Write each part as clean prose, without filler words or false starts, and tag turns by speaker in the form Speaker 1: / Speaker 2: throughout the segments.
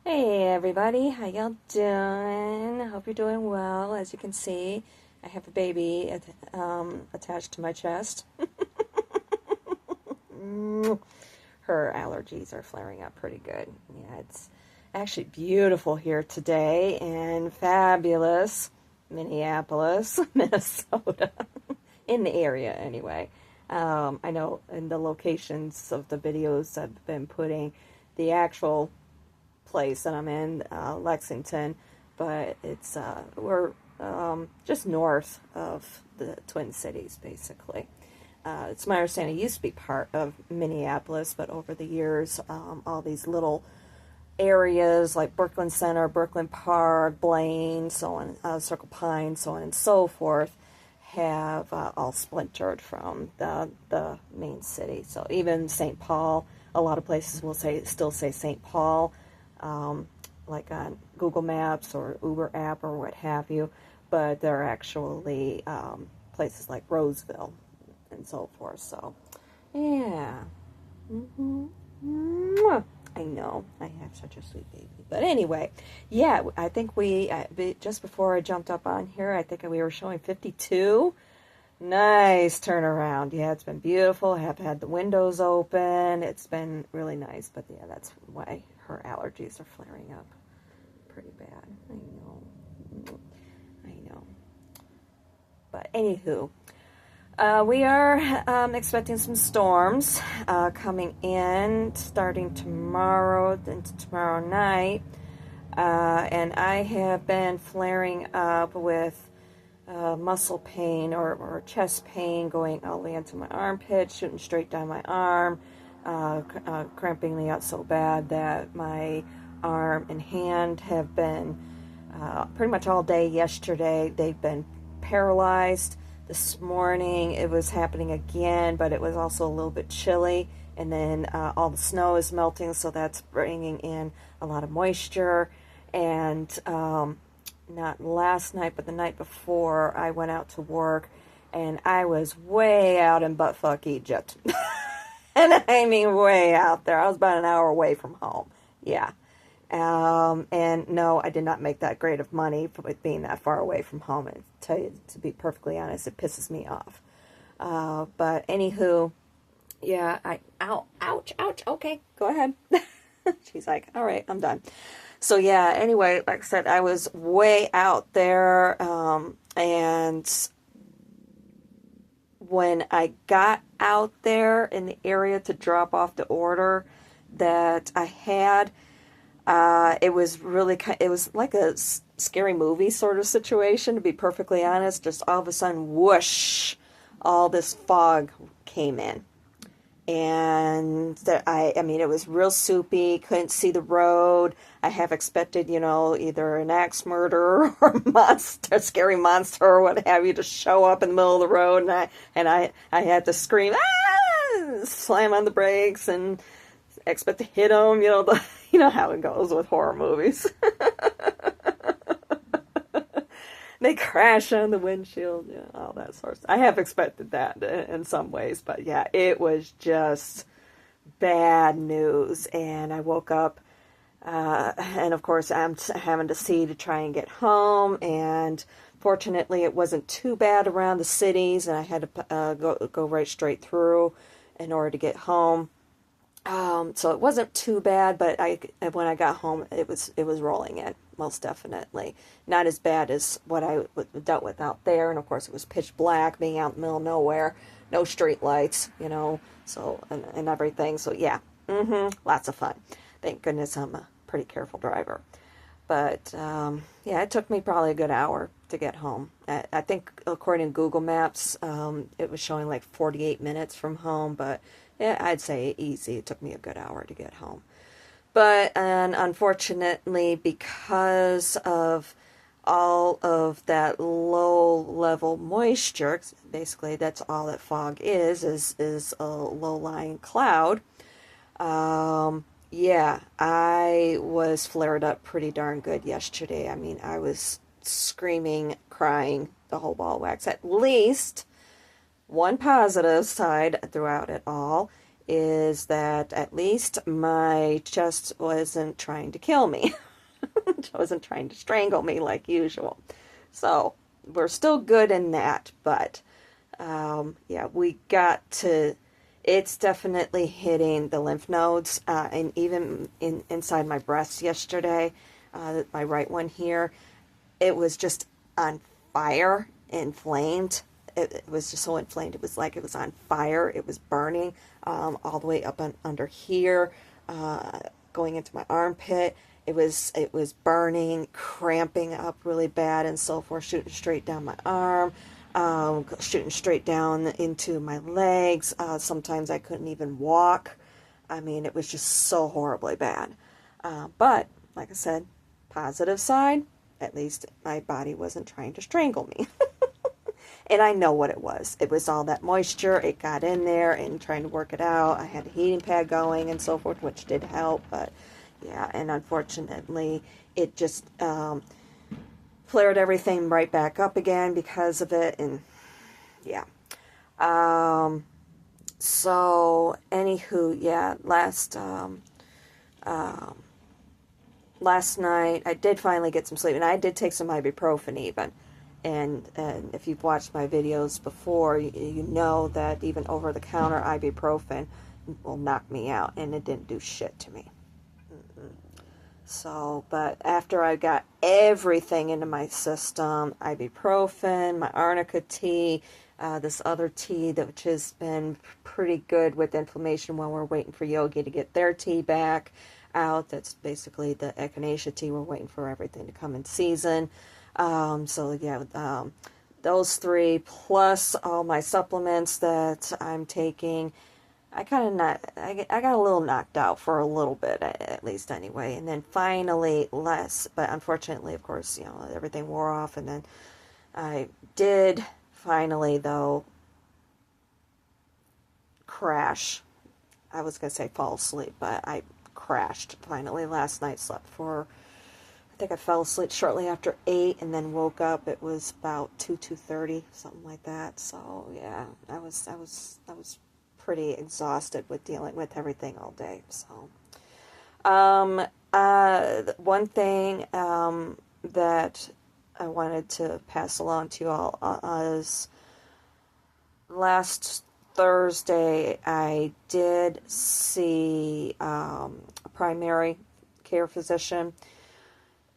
Speaker 1: Hey everybody, how y'all doing? I hope you're doing well. As you can see, I have a baby attached to my chest. Her allergies are flaring up pretty good. Yeah, it's actually beautiful here today in fabulous Minneapolis, Minnesota, in the area anyway. I know in the locations of the videos I've been putting, the actual place that I'm in, Lexington, but we're just north of the Twin Cities, basically. It's my understanding it used to be part of Minneapolis, but over the years, all these little areas like Brooklyn Center, Brooklyn Park, Blaine, so on, Circle Pine, so on and so forth, have all splintered from the main city. So even St. Paul, a lot of places will still say St. Paul, like on Google Maps or Uber app or what have you, but there are actually places like Roseville and so forth. So, yeah. Mwah. I know, I have such a sweet baby. But anyway, yeah, I think just before I jumped up on here, I think we were showing 52. Nice turnaround. Yeah, it's been beautiful. I have had the windows open. It's been really nice. But yeah, that's why her allergies are flaring up pretty bad. I know. I know. But anywho, we are expecting some storms coming in starting tomorrow into tomorrow night. And I have been flaring up with muscle pain or chest pain going all the way into my armpit, shooting straight down my arm, cramping me out so bad that my arm and hand have been pretty much all day yesterday. They've been paralyzed. This morning it was happening again, but it was also a little bit chilly. And then all the snow is melting, so that's bringing in a lot of moisture. And not last night, but the night before, I went out to work, and I was way out in buttfuck Egypt. And I mean way out there. I was about an hour away from home. Yeah. And no, I did not make that great of money for being that far away from home. And to tell you, to be perfectly honest, it pisses me off. But anywho, yeah, ouch, okay, go ahead. She's like, all right, I'm done. So yeah, anyway, like I said, I was way out there, and when I got out there in the area to drop off the order that I had, it was it was like a scary movie sort of situation, to be perfectly honest. Just all of a sudden, whoosh, all this fog came in. And I mean, it was real soupy, couldn't see the road. I have expected, either an axe murderer or a monster, scary monster or what have you, to show up in the middle of the road. And I had to scream, ah, slam on the brakes and expect to hit him, you know how it goes with horror movies. They crash on the windshield, all that sort of stuff. I have expected that in some ways, but yeah, it was just bad news. And I woke up, and of course I'm having to try and get home, and fortunately it wasn't too bad around the cities, and I had to go right straight through in order to get home. So it wasn't too bad, but when I got home, it was rolling in, most definitely. Not as bad as what I dealt with out there, and of course it was pitch black, being out in the middle of nowhere, no street lights, so, and everything. So yeah, lots of fun. Thank goodness I'm a pretty careful driver. But, yeah, it took me probably a good hour to get home. I think according to Google Maps, it was showing like 48 minutes from home, but yeah, I'd say easy. It took me a good hour to get home. But, and unfortunately, because of all of that low-level moisture, basically that's all that fog is a low-lying cloud. Yeah, I was flared up pretty darn good yesterday. I mean, I was screaming, crying, the whole ball wax. At least one positive side throughout it all is that at least my chest wasn't trying to kill me. It wasn't trying to strangle me like usual. So we're still good in that, but yeah, we got to, it's definitely hitting the lymph nodes, and even inside my breast yesterday, my right one here, it was just on fire, inflamed. It was just so inflamed. It was like it was on fire. It was burning all the way up under here, going into my armpit. It was burning, cramping up really bad, and so forth, shooting straight down my arm, shooting straight down into my legs. Sometimes I couldn't even walk. I mean, it was just so horribly bad. But, like I said, positive side, at least my body wasn't trying to strangle me. And I know what it was. It was all that moisture. It got in there and trying to work it out. I had a heating pad going and so forth, which did help. But, yeah, and unfortunately, it just flared everything right back up again because of it. And, yeah. So, anywho, yeah, last night, I did finally get some sleep, and I did take some ibuprofen even. And if you've watched my videos before, you know that even over-the-counter ibuprofen will knock me out, and it didn't do shit to me. So, but after I got everything into my system, ibuprofen, my arnica tea, this other tea that which has been pretty good with inflammation while we're waiting for Yogi to get their tea back out. That's basically the echinacea tea. We're waiting for everything to come in season. So yeah, those three plus all my supplements that I'm taking, I got a little knocked out for a little bit, at least anyway. And then finally less, but unfortunately, of course, you know, everything wore off. And then I did finally, though, crash. I was going to say fall asleep, but I crashed finally last night. Slept for, I think I fell asleep shortly after 8 and then woke up. It was about 2:30, something like that. So yeah, I was pretty exhausted with dealing with everything all day. So one thing that I wanted to pass along to you all is last Thursday I did see a primary care physician,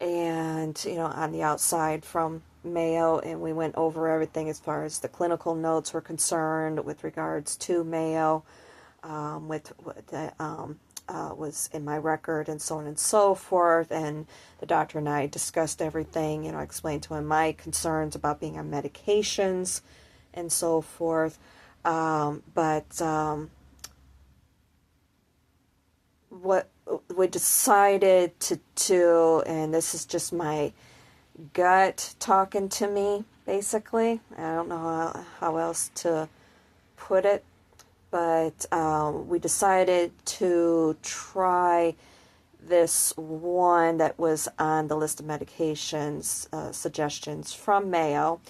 Speaker 1: and you know, on the outside from Mayo, and we went over everything as far as the clinical notes were concerned with regards to Mayo, with what was in my record and so on and so forth. And the doctor and I discussed everything. You know, I explained to him my concerns about being on medications and so forth. What we decided to do, and this is just my gut talking to me, basically. I don't know how else to put it, but we decided to try this one that was on the list of medications suggestions from Mayo.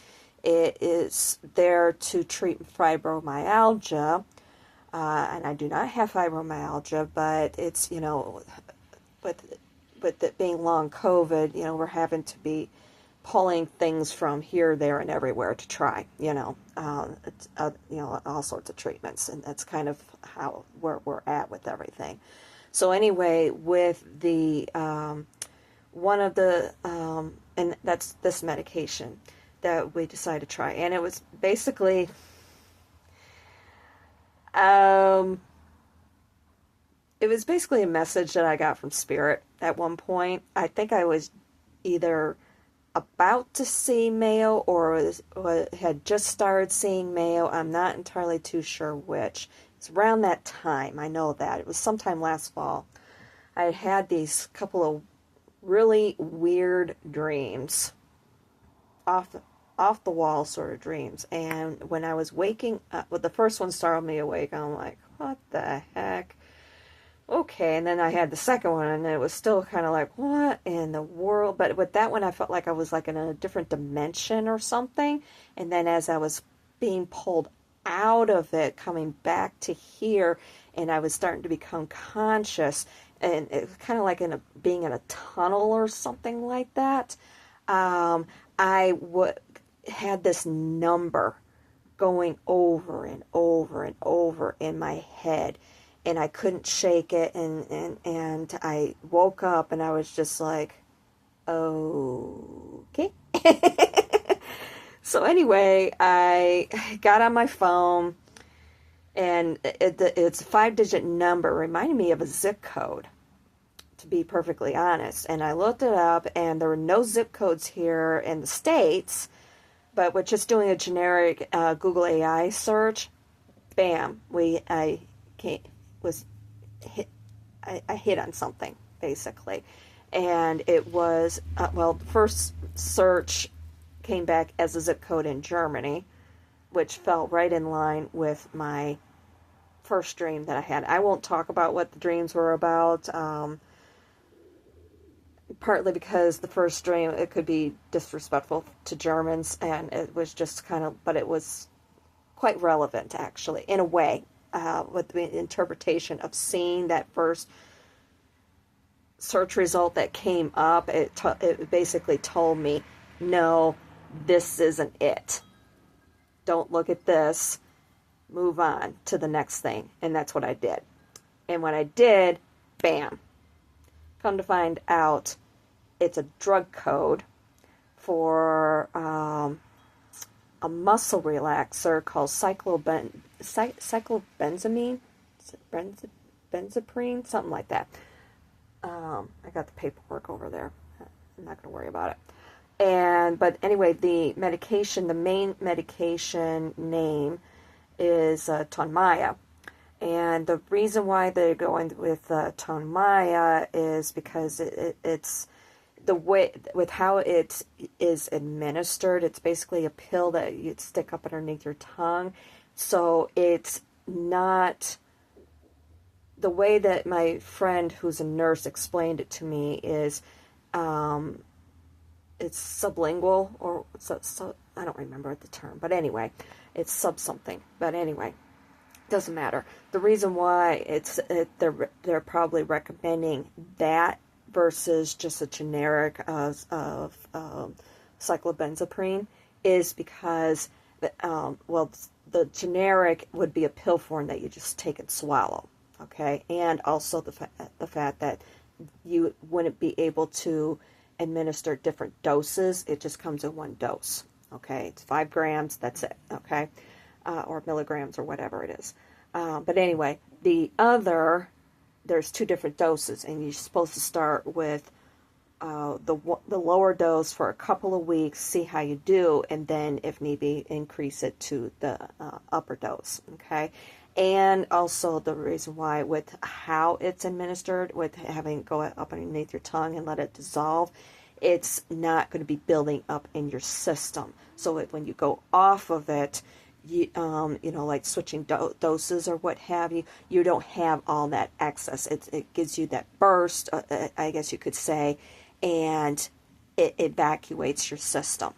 Speaker 1: It is there to treat fibromyalgia, and I do not have fibromyalgia, but it's, you know, with it being long COVID, you know, we're having to be pulling things from here, there, and everywhere to try, you know, all sorts of treatments, and that's kind of how where we're at with everything. So anyway, with the one of the and that's this medication that we decided to try, and it was basically it was basically a message that I got from Spirit at one point. I think I was either about to see Mayo or had just started seeing Mayo. I'm not entirely too sure which. It's around that time. I know that. It was sometime last fall. I had had these couple of really weird dreams. Off the wall sort of dreams. And when I was waking up, well, the first one startled me awake. I'm like, what the heck? Okay, and then I had the second one, and it was still kind of like, what in the world? But with that one, I felt like I was like in a different dimension or something. And then as I was being pulled out of it, coming back to here, and I was starting to become conscious, and it was kind of like being in a tunnel or something like that. I had this number going over and over and over in my head, and I couldn't shake it, and I woke up and I was just like, okay. So anyway, I got on my phone, and it's a 5-digit number, reminding me of a zip code, to be perfectly honest. And I looked it up, and there were no zip codes here in the States, but with just doing a generic Google AI search, bam, I hit on something, basically. And it was, the first search came back as a zip code in Germany, which fell right in line with my first dream that I had. I won't talk about what the dreams were about, partly because the first dream, it could be disrespectful to Germans, and it was just but it was quite relevant, actually, in a way, with the interpretation of seeing that first search result that came up. It basically told me, no, this isn't it. Don't look at this. Move on to the next thing. And that's what I did. And when I did, bam. Come to find out, it's a drug code for a muscle relaxer called cyclobenzamine, benzaprine, something like that. I got the paperwork over there. I'm not going to worry about it. But anyway, the main medication name is Tonmya. And the reason why they're going with Tonmya is because it's the way, with how it is administered. It's basically a pill that you stick up underneath your tongue. So it's not, the way that my friend who's a nurse explained it to me is, it's sublingual, or I don't remember the term, but anyway, it's sub something. But anyway, doesn't matter. The reason why they're probably recommending that versus just a generic of cyclobenzaprine is because the generic would be a pill form that you just take and swallow, okay, and also the fact that you wouldn't be able to administer different doses. It just comes in one dose, okay? It's 5 grams, that's it, okay? Or milligrams or whatever it is. But anyway, there's 2 different doses, and you're supposed to start with the lower dose for a couple of weeks, see how you do, and then, if need be, increase it to the upper dose, okay? And also the reason why, with how it's administered, with having it go up underneath your tongue and let it dissolve, it's not going to be building up in your system. So when you go off of it, like switching doses or what have you, you don't have all that excess. It gives you that burst, I guess you could say, and it evacuates your system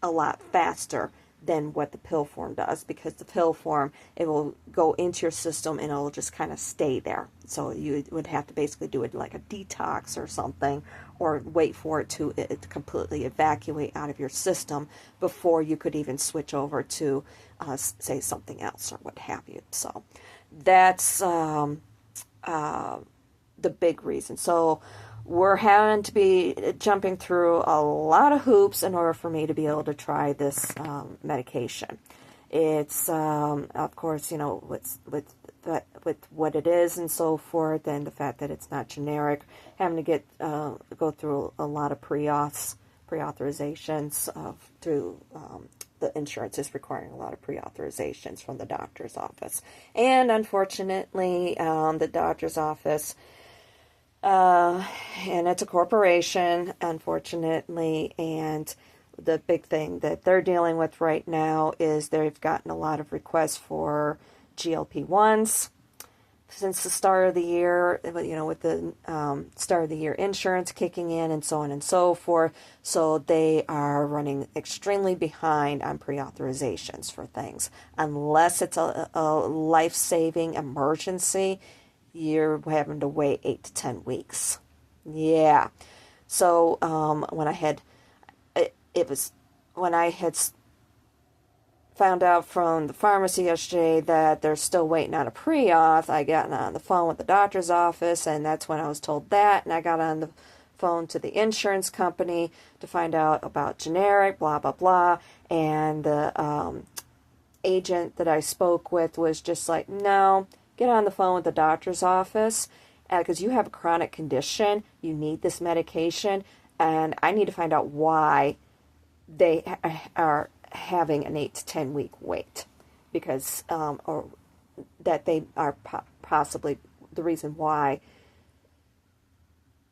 Speaker 1: a lot faster than what the pill form does, because the pill form, it will go into your system and it'll just kind of stay there. So you would have to basically do it like a detox or something, or wait for it to completely evacuate out of your system before you could even switch over to, say, something else or what have you. So that's the big reason. So we're having to be jumping through a lot of hoops in order for me to be able to try this medication. It's, of course, with what it is and so forth, and the fact that it's not generic, having to go through a lot of pre-authorizations through the insurance is requiring a lot of pre-authorizations from the doctor's office. And unfortunately, the doctor's office, and it's a corporation, unfortunately, and the big thing that they're dealing with right now is they've gotten a lot of requests for GLP-1s, since the start of the year, with the start of the year insurance kicking in and so on and so forth. So they are running extremely behind on pre-authorizations for things. Unless it's a life-saving emergency, you're having to wait 8 to 10 weeks. Yeah. So when I had found out from the pharmacy yesterday that they're still waiting on a pre-auth, I got on the phone with the doctor's office, and that's when I was told that, and I got on the phone to the insurance company to find out about generic, blah, blah, blah, and the agent that I spoke with was just like, no, get on the phone with the doctor's office, because you have a chronic condition, you need this medication, and I need to find out why they are having an 8 to 10 week wait, because or that they are possibly the reason why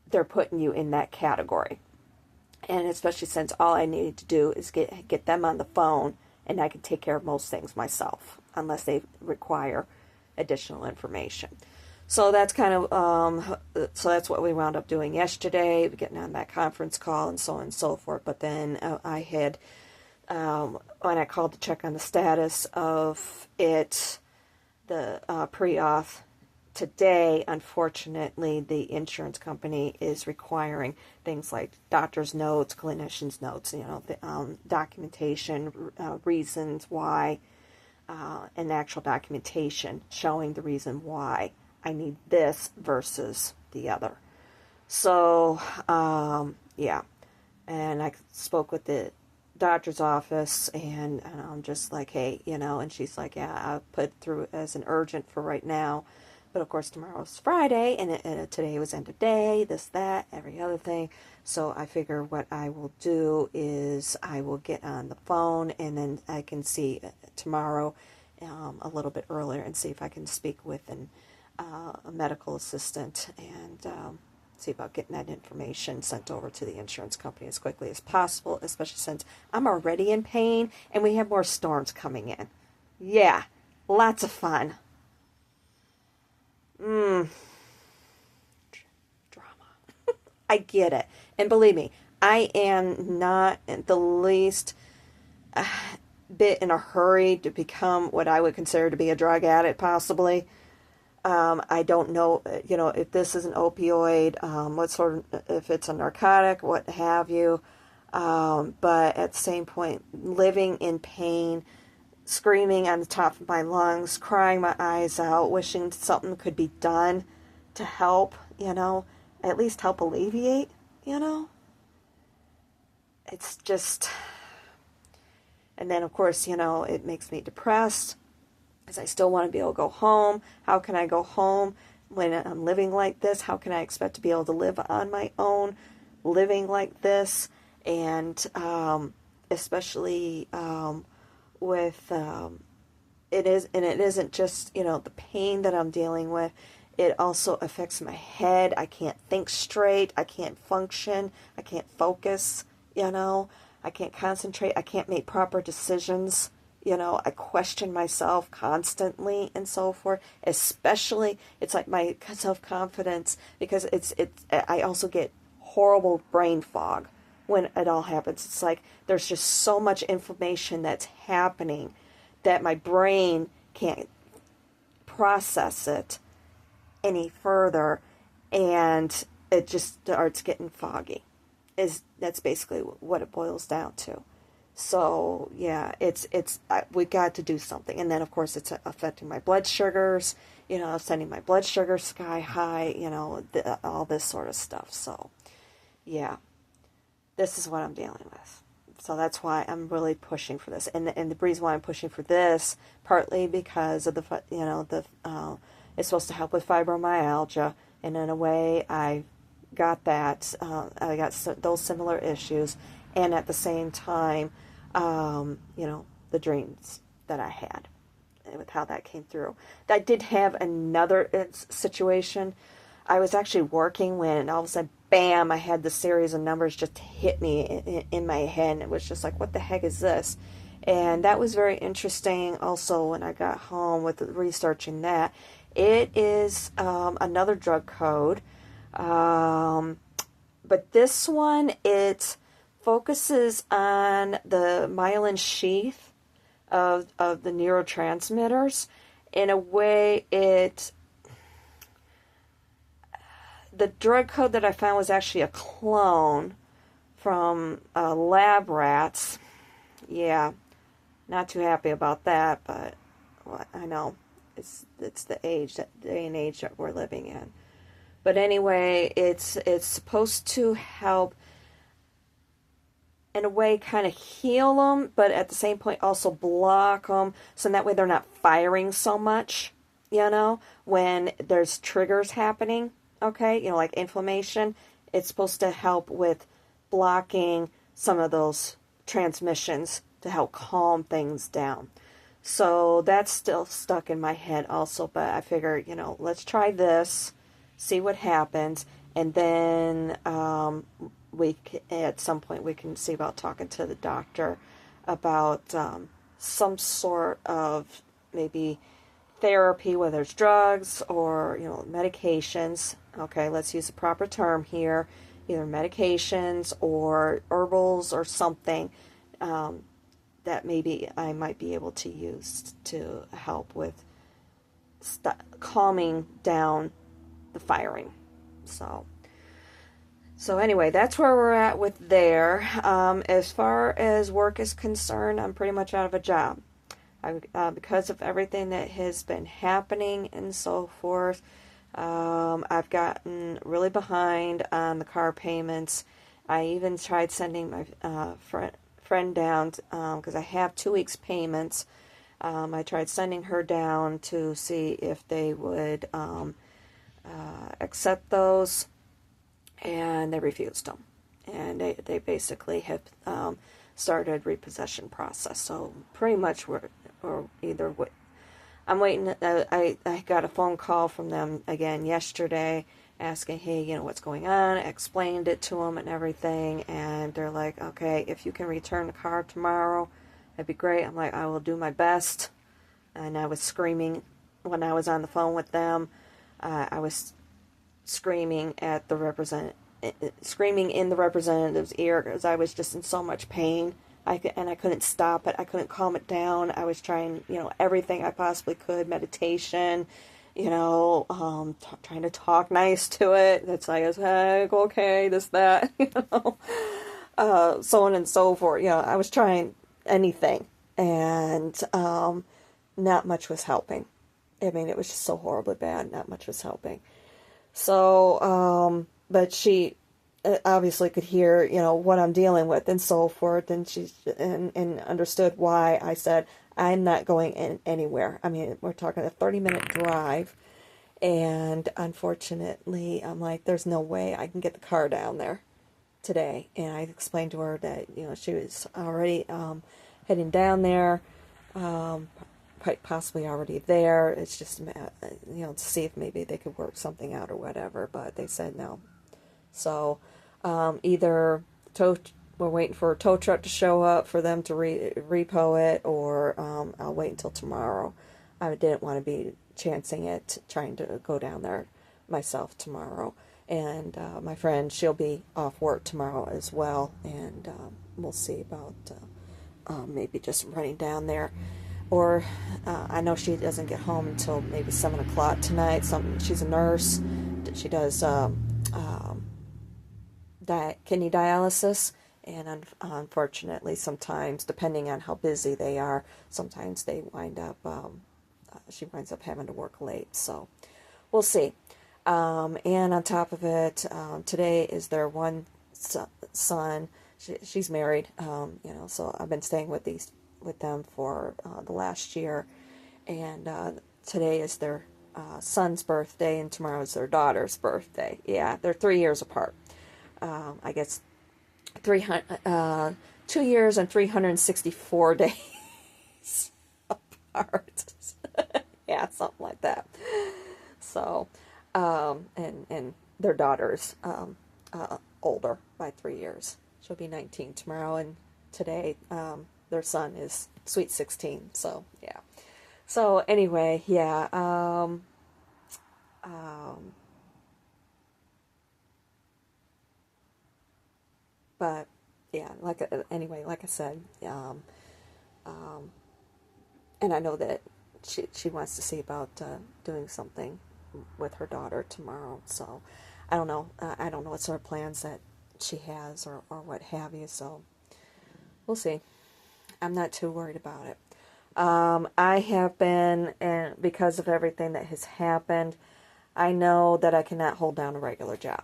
Speaker 1: they're putting you in that category. And especially since all I needed to do is get them on the phone, and I can take care of most things myself unless they require additional information. So that's kind of so that's what we wound up doing yesterday, getting on that conference call and so on and so forth. But then I had when I called to check on the status of it, the pre-auth today, unfortunately, the insurance company is requiring things like doctor's notes, clinician's notes, the documentation, reasons why, and actual documentation showing the reason why I need this versus the other. So, yeah, and I spoke with the doctor's office, and I'm just like, hey, and she's like, yeah, I'll put through as an urgent for right now, but of course tomorrow's Friday, and today was end of day, this, that, every other thing. So I figure what I will do is I will get on the phone, and then I can see tomorrow a little bit earlier and see if I can speak with a medical assistant and see about getting that information sent over to the insurance company as quickly as possible, especially since I'm already in pain and we have more storms coming in. Yeah, lots of fun. Drama. I get it. And believe me, I am not the least bit in a hurry to become what I would consider to be a drug addict, possibly. I don't know, if this is an opioid, what sort of, if it's a narcotic, what have you. But at the same point, living in pain, screaming on the top of my lungs, crying my eyes out, wishing something could be done to help, at least help alleviate, It's just, and then of course, it makes me depressed. Because I still want to be able to go home. How can I go home when I'm living like this? How can I expect to be able to live on my own living like this? And especially with it isn't just the pain that I'm dealing with. It also affects my head. I can't think straight. I can't function. I can't focus. I can't concentrate. I can't make proper decisions. I question myself constantly and so forth, especially it's like my self-confidence, because I also get horrible brain fog when it all happens. It's like there's just so much information that's happening that my brain can't process it any further, and it just starts getting foggy. That's basically what it boils down to. So yeah, we got to do something. And then of course it's affecting my blood sugars, sending my blood sugar sky high, all this sort of stuff. So yeah, this is what I'm dealing with. So that's why I'm really pushing for this. And the reason why I'm pushing for this, partly because of it's supposed to help with fibromyalgia. And in a way I got that, I got those similar issues. And at the same time, the dreams that I had with how that came through. I did have another situation. I was actually working when all of a sudden, bam, I had the series of numbers just hit me in my head. And it was just like, what the heck is this? And that was very interesting also when I got home with researching that. It is another drug code. But this one, it focuses on the myelin sheath of the neurotransmitters. In a way, the drug code that I found was actually a clone from lab rats. Yeah, not too happy about that, but well, I know it's the day and age that we're living in. But anyway, it's supposed to help in a way kind of heal them, but at the same point also block them, so that way they're not firing so much, when there's triggers happening, okay, like inflammation. It's supposed to help with blocking some of those transmissions to help calm things down. So that's still stuck in my head also, but I figure, let's try this, see what happens, and then at some point we can see about talking to the doctor about some sort of maybe therapy, whether it's drugs or medications. Okay, let's use the proper term here, either medications or herbals or something that maybe I might be able to use to help with calming down the firing. So anyway, that's where we're at with there. As far as work is concerned, I'm pretty much out of a job. Because of everything that has been happening and so forth, I've gotten really behind on the car payments. I even tried sending my friend down because I have 2 weeks payments. I tried sending her down to see if they would accept those, and they refused them. And they basically have started repossession process. So pretty much I'm waiting. I got a phone call from them again yesterday asking, hey, what's going on? I explained it to them and everything, and they're like, okay, if you can return the car tomorrow, that'd be great. I'm like, I will do my best. And I was screaming when I was on the phone with them. I was screaming at screaming in the representative's ear because I was just in so much pain. I couldn't stop it. I couldn't calm it down. I was trying, everything I possibly could, meditation, trying to talk nice to it. That's like, okay, this, that, so on and so forth. I was trying anything, and not much was helping. I mean, it was just so horribly bad. Not much was helping. So, but she obviously could hear, what I'm dealing with and so forth, and she and understood why I said I'm not going anywhere. I mean, we're talking a 30-minute drive, and unfortunately, I'm like, there's no way I can get the car down there today. And I explained to her that she was already heading down there, possibly already there. It's just to see if maybe they could work something out or whatever. But they said no. So either we're waiting for a tow truck to show up for them to repo it, or I'll wait until tomorrow. I didn't want to be chancing it, trying to go down there myself tomorrow. And my friend, she'll be off work tomorrow as well, and we'll see about maybe just running down there. Or I know she doesn't get home until maybe 7 o'clock tonight. She's a nurse. She does kidney dialysis, and unfortunately, sometimes, depending on how busy they are, sometimes they wind up. She winds up having to work late. So we'll see. And on top of it, today is their one son. She's married. So I've been staying with them for the last year, and today is their son's birthday, and tomorrow is their daughter's birthday. Yeah, they're 3 years apart. I guess 2 years and 364 days apart. Yeah, something like that. So, and their daughter's older by 3 years. She'll be 19 tomorrow, and today their son is sweet 16. So yeah. So anyway, yeah. But yeah, anyway, like I said, and I know that she wants to see about doing something with her daughter tomorrow. So I don't know. I don't know what sort of plans that she has or what have you. So we'll see. I'm not too worried about it. I have been, and because of everything that has happened, I know that I cannot hold down a regular job.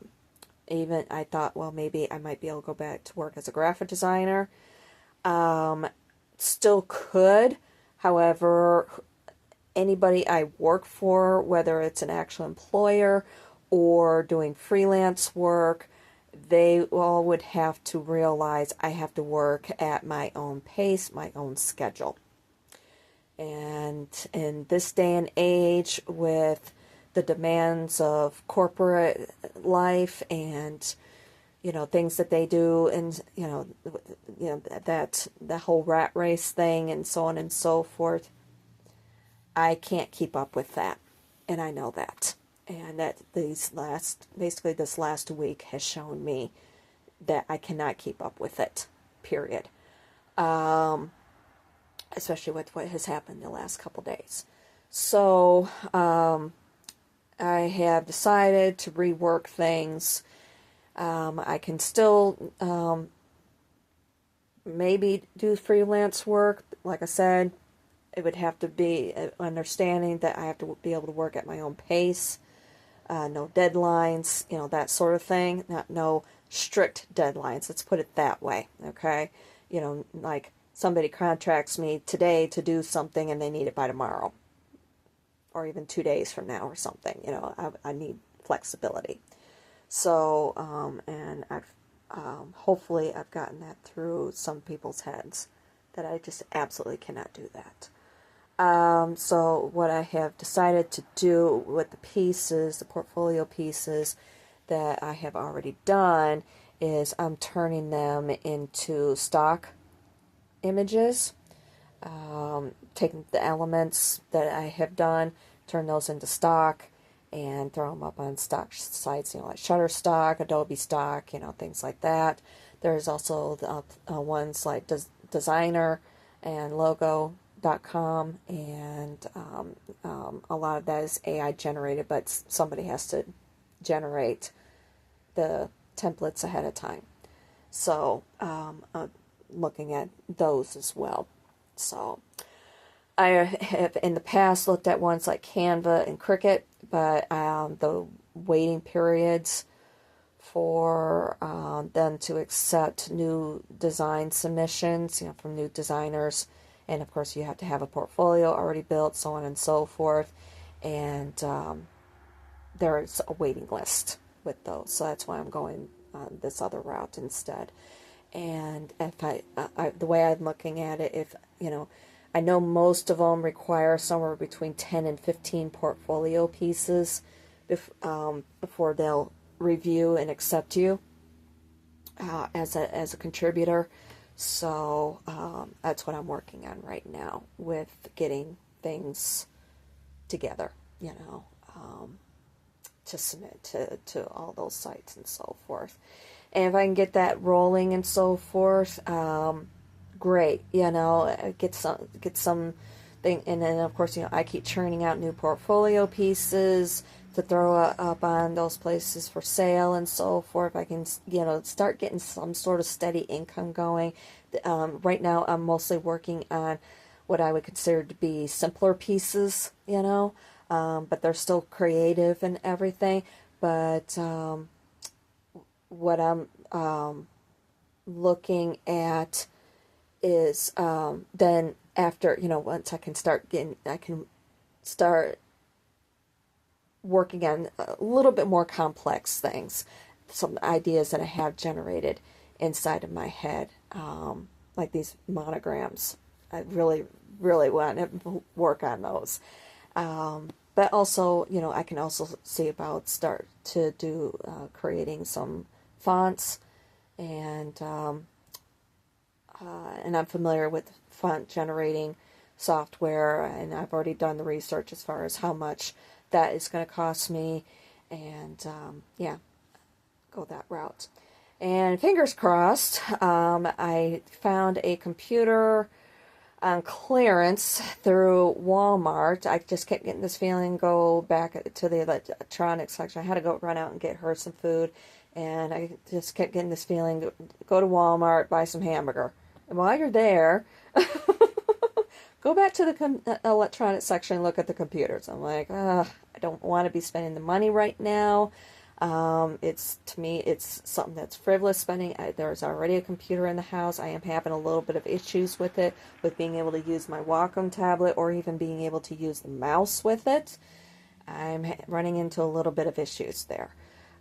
Speaker 1: Even I thought, well, maybe I might be able to go back to work as a graphic designer. Still could. However, anybody I work for, whether it's an actual employer or doing freelance work, they all would have to realize I have to work at my own pace, my own schedule. And in this day and age, with the demands of corporate life and things that they do, and that the whole rat race thing and so on and so forth, I can't keep up with that, and I know that. And that this last week has shown me that I cannot keep up with it, period. Especially with what has happened the last couple days. So I have decided to rework things. I can still maybe do freelance work. Like I said, it would have to be understanding that I have to be able to work at my own pace. No deadlines, that sort of thing. No strict deadlines. Let's put it that way, okay? Like somebody contracts me today to do something and they need it by tomorrow. Or even 2 days from now or something. I need flexibility. So, and I've hopefully I've gotten that through some people's heads that I just absolutely cannot do that. So what I have decided to do with the pieces, the portfolio pieces that I have already done, is I'm turning them into stock images. Taking the elements that I have done, turn those into stock, and throw them up on stock sites, like Shutterstock, Adobe Stock, things like that. There's also the ones like Designer and Logo.com, and a lot of that is AI generated, but somebody has to generate the templates ahead of time. So looking at those as well. So I have in the past looked at ones like Canva and Cricut, but the waiting periods for them to accept new design submissions, from new designers, and of course you have to have a portfolio already built, so on and so forth, and there's a waiting list with those, so that's why I'm going this other route instead. And if the way I'm looking at it, if I know most of them require somewhere between 10 and 15 portfolio pieces before they'll review and accept you as a contributor. So that's what I'm working on right now with getting things together, to submit to all those sites and so forth. And if I can get that rolling and so forth, great. Get some thing, and then of course I keep churning out new portfolio pieces to throw up on those places for sale and so forth. If I can start getting some sort of steady income going. Right now I'm mostly working on what I would consider to be simpler pieces, but they're still creative and everything. But what I'm looking at is then after, once I can start working on a little bit more complex things, some ideas that I have generated inside of my head, like these monograms. I really, really want to work on those. But also, I can also see about start to do creating some fonts, and I'm familiar with font generating software, and I've already done the research as far as how much that is going to cost me, and yeah, go that route. And fingers crossed, I found a computer on clearance through Walmart. I just kept getting this feeling, go back to the electronics section. I had to go run out and get her some food, and I just kept getting this feeling, go to Walmart, buy some hamburger. And while you're there, go back to the electronics section and look at the computers. I'm like, I don't want to be spending the money right now. To me, it's something that's frivolous spending. There's already a computer in the house. I am having a little bit of issues with it, with being able to use my Wacom tablet or even being able to use the mouse with it. I'm running into a little bit of issues there.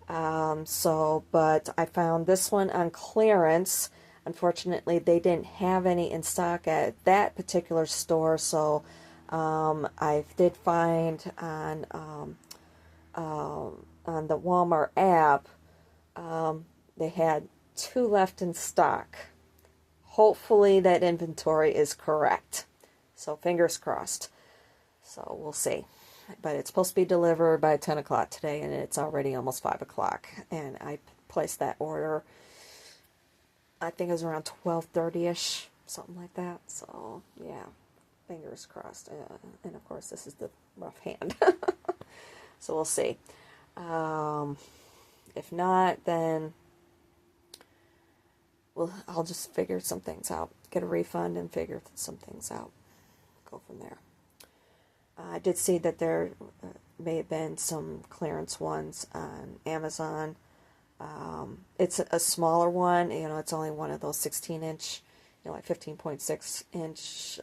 Speaker 1: But I found this one on clearance. Unfortunately, they didn't have any in stock at that particular store, so I did find on the Walmart app, they had 2 left in stock. Hopefully that inventory is correct. So fingers crossed. So we'll see. But it's supposed to be delivered by 10 o'clock today, and it's already almost 5 o'clock. And I placed that order, I think it was around 12:30ish, something like that. So yeah, fingers crossed. And of course, this is the rough hand. So we'll see. If not, then I'll just figure some things out. Get a refund and figure some things out. Go from there. I did see that there may have been some clearance ones on Amazon. It's a smaller one. It's only one of those 16-inch, like 15.6-inch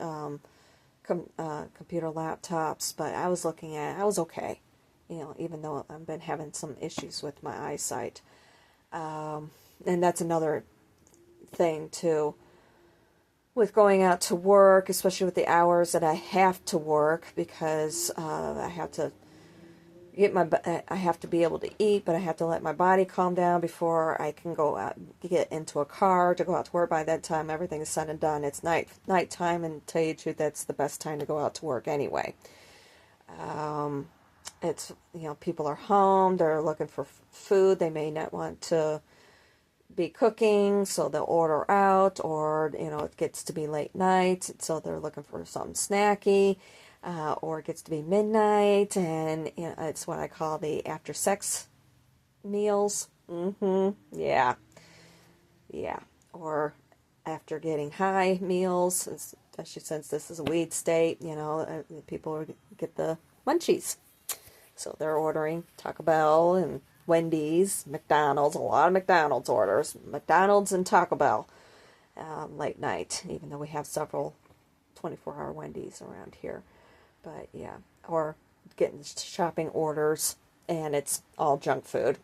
Speaker 1: computer laptops. But I was looking at it. I was okay. Even though I've been having some issues with my eyesight. And that's another thing, too. With going out to work, especially with the hours that I have to work, because I have to I have to be able to eat, but I have to let my body calm down before I can go out, get into a car to go out to work. By that time, everything is said and done. It's nighttime, and to tell you the truth, that's the best time to go out to work anyway. It's, people are home, they're looking for food, they may not want to be cooking, so they'll order out, or, it gets to be late night, so they're looking for something snacky, or it gets to be midnight, and, it's what I call the after sex meals. Yeah. Or after getting high meals, especially since this is a weed state, people get the munchies. So they're ordering Taco Bell and Wendy's, McDonald's, a lot of McDonald's orders. McDonald's and Taco Bell late night, even though we have several 24-hour Wendy's around here. But yeah, or getting shopping orders, and it's all junk food.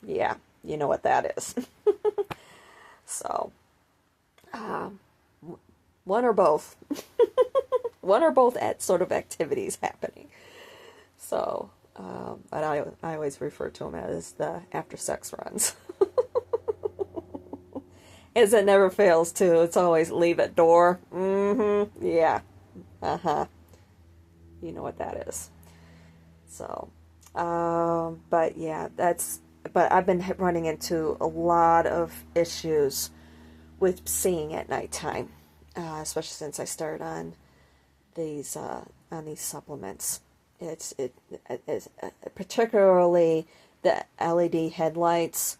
Speaker 1: Yeah, you know what that is. So, one or both. One or both sort of activities happening. So, but I always refer to them as the after sex runs. As it never fails to, it's always leave at door. Yeah. You know what that is. So, but yeah, but I've been running into a lot of issues with seeing at nighttime, especially since I started on these supplements. It's particularly the LED headlights,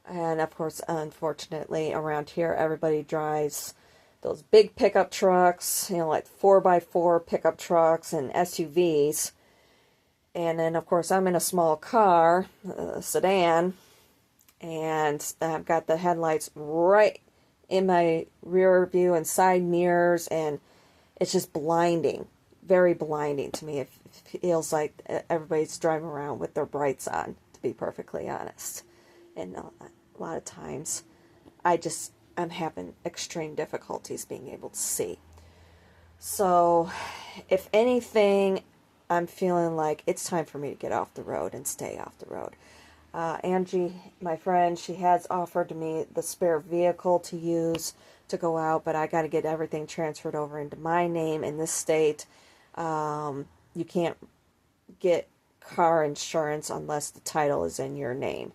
Speaker 1: and of course, unfortunately, around here, everybody drives those big pickup trucks, like 4x4 pickup trucks and SUVs. And then, of course, I'm in a small car, a sedan, and I've got the headlights right in my rear view and side mirrors, and it's just blinding, very blinding to me. It feels like everybody's driving around with their brights on, to be perfectly honest. And a lot of times, I'm having extreme difficulties being able to see. So, if anything, I'm feeling like it's time for me to get off the road and stay off the road. Angie, my friend, she has offered me the spare vehicle to use to go out, but I got to get everything transferred over into my name in this state. You can't get car insurance unless the title is in your name.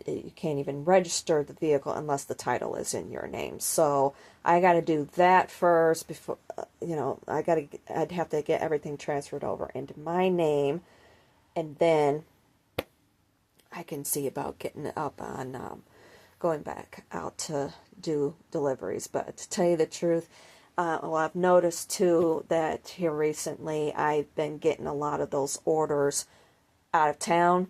Speaker 1: You can't even register the vehicle unless the title is in your name. So I got to do that first before, I'd have to get everything transferred over into my name, and then I can see about getting it up on going back out to do deliveries. But to tell you the truth, I've noticed too that here recently I've been getting a lot of those orders out of town,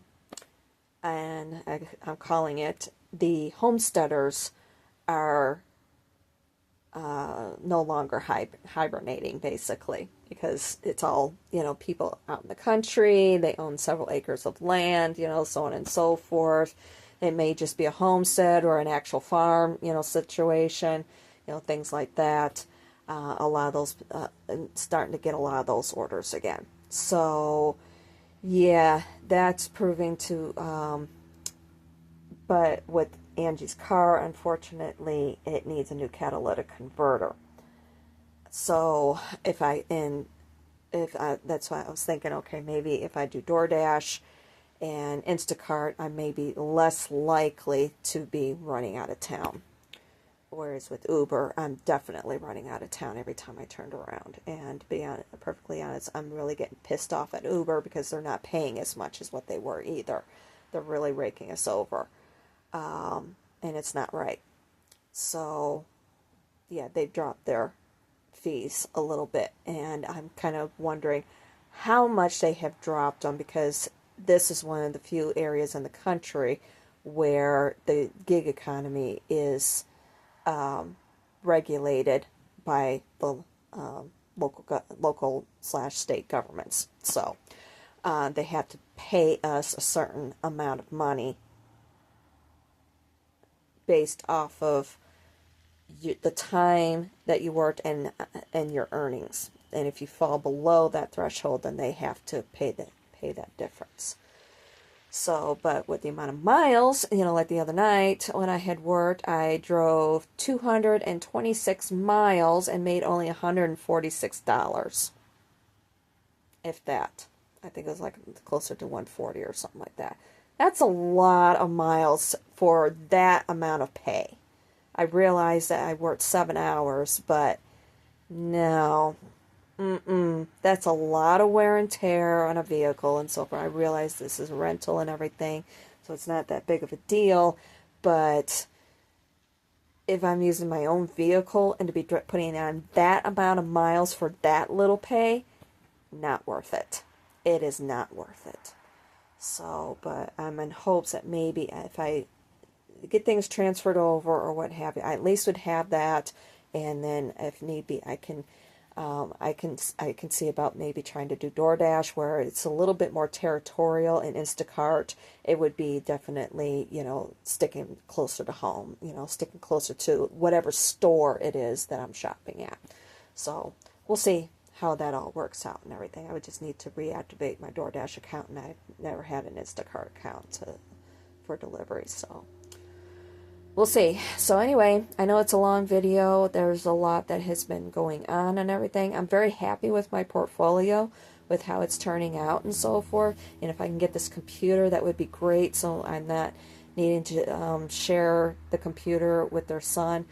Speaker 1: and I'm calling it the homesteaders are no longer hibernating, basically, because it's all, people out in the country, they own several acres of land, so on and so forth. It may just be a homestead or an actual farm, situation, things like that. A lot of those, starting to get a lot of those orders again. So, yeah, that's proving to, but with Angie's car, unfortunately, it needs a new catalytic converter. So that's why I was thinking, okay, maybe if I do DoorDash and Instacart, I may be less likely to be running out of town. Whereas with Uber, I'm definitely running out of town every time I turned around. And to be perfectly honest, I'm really getting pissed off at Uber because they're not paying as much as what they were either. They're really raking us over. And it's not right. So, yeah, they've dropped their fees a little bit. And I'm kind of wondering how much they have dropped them, because this is one of the few areas in the country where the gig economy is regulated by the local/state governments. So they have to pay us a certain amount of money based off of the time that you worked and your earnings. And if you fall below that threshold, then they have to pay that difference. So, but with the amount of miles, like the other night when I had worked, I drove 226 miles and made only $146. If that. I think it was like closer to 140 or something like that. That's a lot of miles for that amount of pay. I realized that I worked 7 hours, but no. That's a lot of wear and tear on a vehicle and so forth. I realize this is rental and everything, so it's not that big of a deal. But if I'm using my own vehicle and to be putting on that amount of miles for that little pay, not worth it. It is not worth it. So, but I'm in hopes that maybe if I get things transferred over or what have you, I at least would have that, and then if need be, I can see about maybe trying to do DoorDash, where it's a little bit more territorial. In Instacart, it would be definitely, sticking closer to home, sticking closer to whatever store it is that I'm shopping at. So we'll see how that all works out and everything. I would just need to reactivate my DoorDash account, and I've never had an Instacart account for delivery, so we'll see. So anyway, I know it's a long video. There's a lot that has been going on and everything. I'm very happy with my portfolio, with how it's turning out and so forth. And if I can get this computer, that would be great, so I'm not needing to share the computer with their son.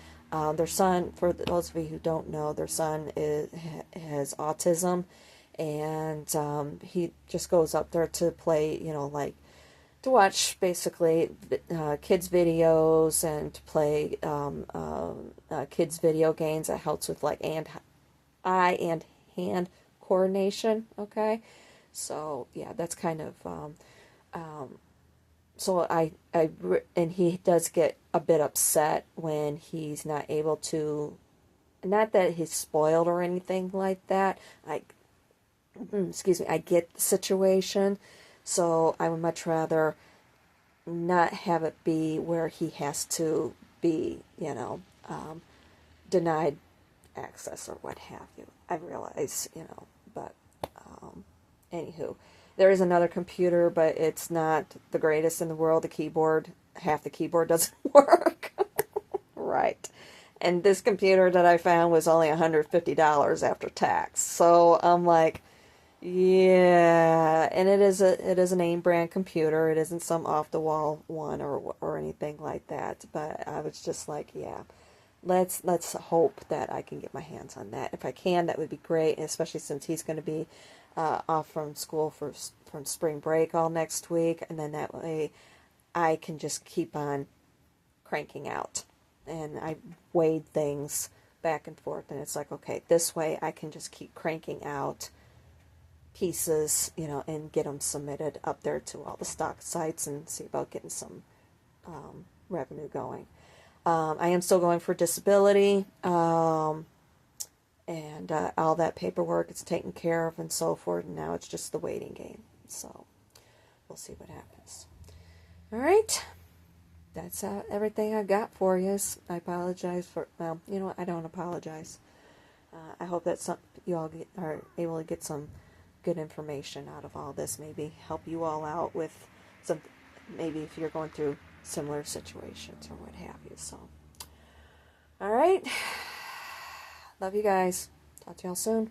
Speaker 1: Their son, for those of you who don't know, their son has autism, and he just goes up there to play, to watch basically kids' videos and to play kids' video games. That helps with eye and hand coordination. Okay, so yeah, that's kind of so and he does get a bit upset when he's not able to. Not that he's spoiled or anything like that. Excuse me. I get the situation. So I would much rather not have it be where he has to be, denied access or what have you. I realize, but anywho, there is another computer, but it's not the greatest in the world. The keyboard, half the keyboard doesn't work. Right. And this computer that I found was only $150 after tax. So I'm like, Yeah, and it is a name brand computer. It isn't some off the wall one or anything like that. But I was just like, yeah, let's hope that I can get my hands on that. If I can, that would be great, and especially since he's going to be off from school from spring break all next week, and then that way I can just keep on cranking out. And I weighed things back and forth, and it's like, okay, this way I can just keep cranking out pieces, and get them submitted up there to all the stock sites and see about getting some revenue going. I am still going for disability, and all that paperwork is taken care of and so forth, and now it's just the waiting game. So we'll see what happens. All right. That's everything I've got for you. I apologize for, well, you know what? I don't apologize. I hope that you all are able to get some good information out of all this. Maybe help you all out with some, maybe if you're going through similar situations or what have you. So, all right. Love you guys. Talk to y'all soon.